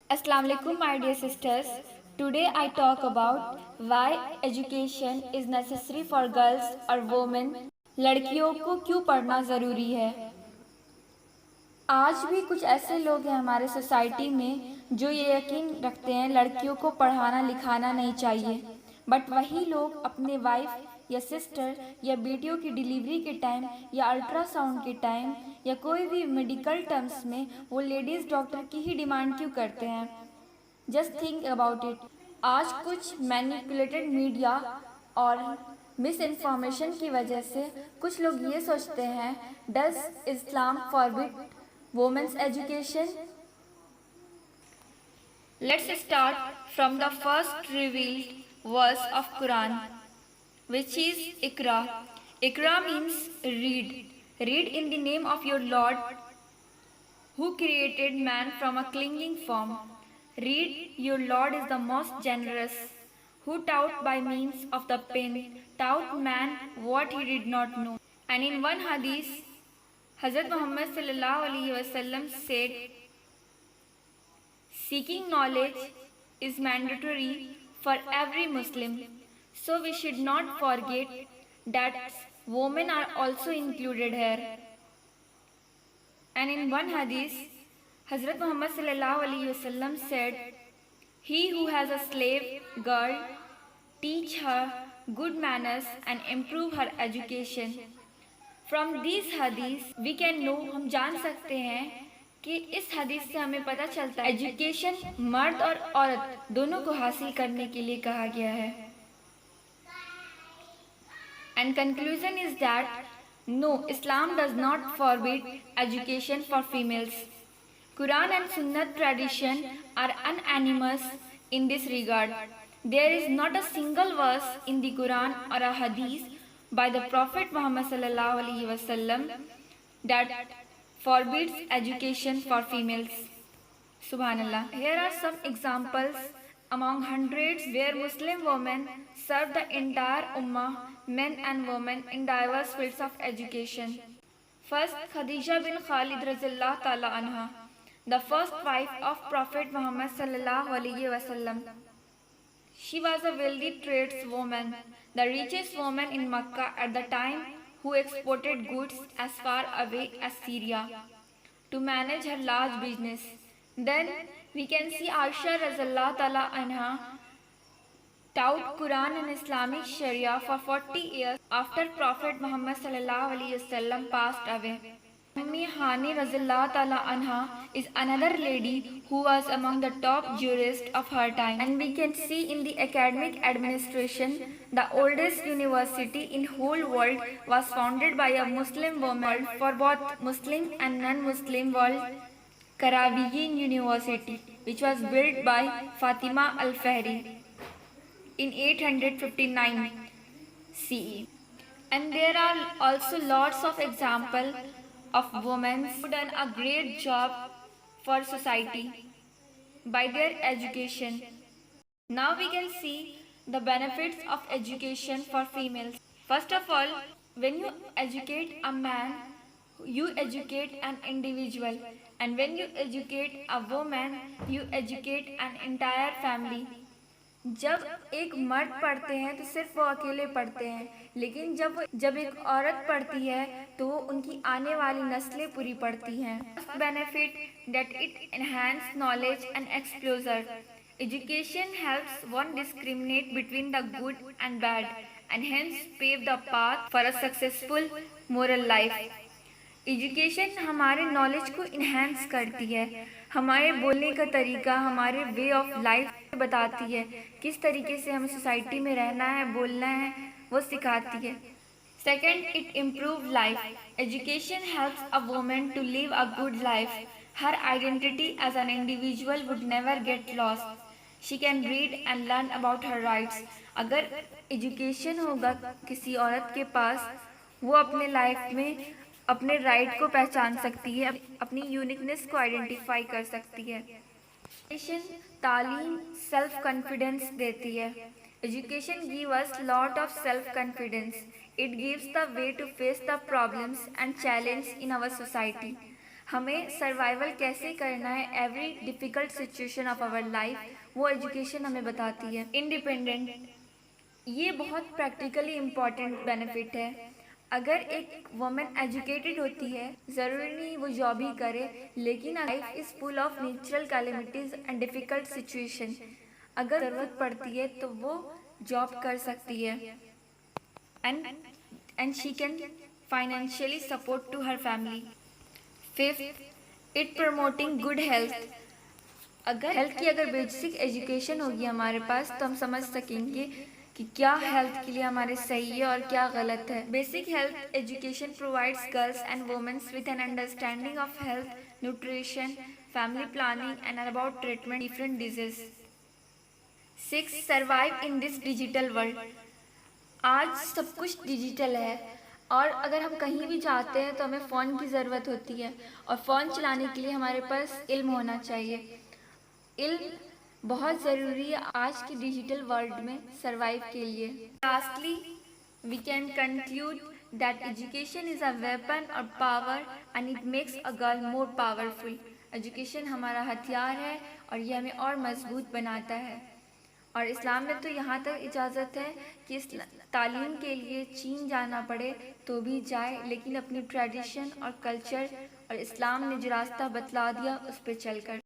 Assalamu alaikum, my dear sisters. Today I talk about why education is necessary for girls or women. लड़कियों को क्यों पढ़ना ज़रूरी है। आज भी कुछ ऐसे लोग हैं हमारे सोसाइटी में जो ये यकीन रखते हैं लड़कियों को पढ़ाना लिखाना नहीं चाहिए, बट वही लोग अपने वाइफ या सिस्टर या बेटियों की डिलीवरी के टाइम या अल्ट्रासाउंड के टाइम या कोई भी मेडिकल टर्म्स में वो लेडीज़ डॉक्टर की ही डिमांड क्यों करते हैं। Just think about it. आज कुछ मैनिपुलेटेड मीडिया और मिस इन्फॉर्मेशन की वजह से कुछ लोग ये सोचते हैं, does Islam forbid women's education? Let's start from the first revealed verse of Quran, which is Iqra. Iqra means read. Read in the name of your Lord, who created man from a clinging form. Read, your Lord is the most generous, who taught by means of the pen, taught man what he did not know. And in one hadith, Hazrat Muhammad sallallahu alaihi wasallam said, seeking knowledge is mandatory for every Muslim. So we should not forget that women are also included here. And in one hadith, Hazrat Muhammad sallallahu alaihi wasallam said, he who has a slave girl, teach her good manners and improve her education. From these hadiths we can know, हम जान सकते हैं कि इस हदीस से हमें पता चलता है एजुकेशन मर्द और औरत दोनों को हासिल करने के लिए कहा गया है। And conclusion is that no, Islam does not forbid education for females. Quran and Sunnah tradition are unanimous in this regard. There is not a single verse in the Quran or a hadith by the Prophet Muhammad sallallahu alaihi wasallam that forbids education for females. Subhanallah. Here are some examples among hundreds where Muslim women serve the entire Ummah, men and women, in diverse fields of education. First, Khadija bin Khalid radhiyallahu ta'ala anha, the first wife of Prophet Muhammad sallallahu alaihi wasallam. She was a wealthy tradeswoman, the richest woman in Makkah at the time, who exported goods as far away as Syria to manage her large business. Then we can see Aisha radhiyallahu ta'ala anha taught Quran and Islamic Sharia for 40 years after Prophet Muhammad sallallahu alaihi wasallam passed away. Ummi Hani radhiyallahu ta'ala anha is another lady who was among the top jurists of her time, and we can see in the academic administration the oldest university in whole world was founded by a Muslim woman for both Muslim and non-Muslim world, Qarawiyyin University, which was built by Fatima al-Fahri in 859 CE. And there are also lots of examples of women who done a great job for society by their education. Now we can see the benefits of education for females. First of all, when you educate a man, you educate an individual, and when you educate a woman, you educate an entire family. जब एक मर्द पढ़ते हैं तो सिर्फ वो अकेले पढ़ते हैं, लेकिन जब एक औरत पढ़ती है तो वो उनकी आने वाली नस्लें पूरी पढ़ती हैं। Benefit that it enhance knowledge and exposure. Education helps one discriminate between the good and bad and hence pave the path for a successful moral life. Education हमारे नॉलेज को इन्हेंस करती है, हमारे बोलने का तरीका, हमारे वे ऑफ लाइफ बताती है, किस तरीके से हमें सोसाइटी में रहना है, बोलना है, वो सिखाती है. Second, it improve life. Education helps a woman to live a good life. Her identity as an individual would never get lost. She can read and learn about her rights. अगर education होगा किसी औरत के पास, वो अपने life में अपने right को पहचान सकती है, अपनी यूनिकनेस को आइडेंटिफाई कर सकती है. एजुकेशन तालीम सेल्फ कॉन्फिडेंस देती है. Education give us lot of self confidence. It gives the way to face the problems and challenge in our society. हमें सर्वाइवल कैसे करना है every difficult situation of our life, वो एजुकेशन हमें बताती है। इंडिपेंडेंट, ये बहुत प्रैक्टिकली इम्पॉर्टेंट बेनिफिट है। अगर एक वुमेन एजुकेटेड होती है, ज़रूरी नहीं वो जॉब ही करे, लेकिन life is full of natural calamities and difficult situation, अगर ज़रूरत पड़ती है तो वो जॉब कर सकती है and she can financially support to her family. Fifth, it promoting good health. अगर हेल्थ की अगर बेसिक एजुकेशन होगी हमारे पास तो हम समझ सकेंगे कि क्या हेल्थ के लिए हमारे सही है और क्या गलत है। Basic health education provides girls and womens with an understanding of health, nutrition, family planning and about treatment different disease. 6, survive in this digital world. आज सब कुछ डिजिटल है और अगर हम कहीं भी जाते हैं तो हमें फ़ोन की ज़रूरत होती है और फ़ोन चलाने के लिए हमारे पास इल्म होना चाहिए। इल्म बहुत ज़रूरी है आज की डिजिटल वर्ल्ड में सरवाइव के लिए। Lastly we can conclude that education is a weapon और power and it makes a girl more powerful. Education हमारा हथियार है और ये हमें और मजबूत बनाता है। और इस्लाम में तो यहाँ तक इजाज़त है कि इस तालीम के लिए चीन जाना पड़े तो भी जाए, लेकिन अपनी ट्रेडिशन और कल्चर और इस्लाम ने जो रास्ता बतला दिया उस पर चलकर।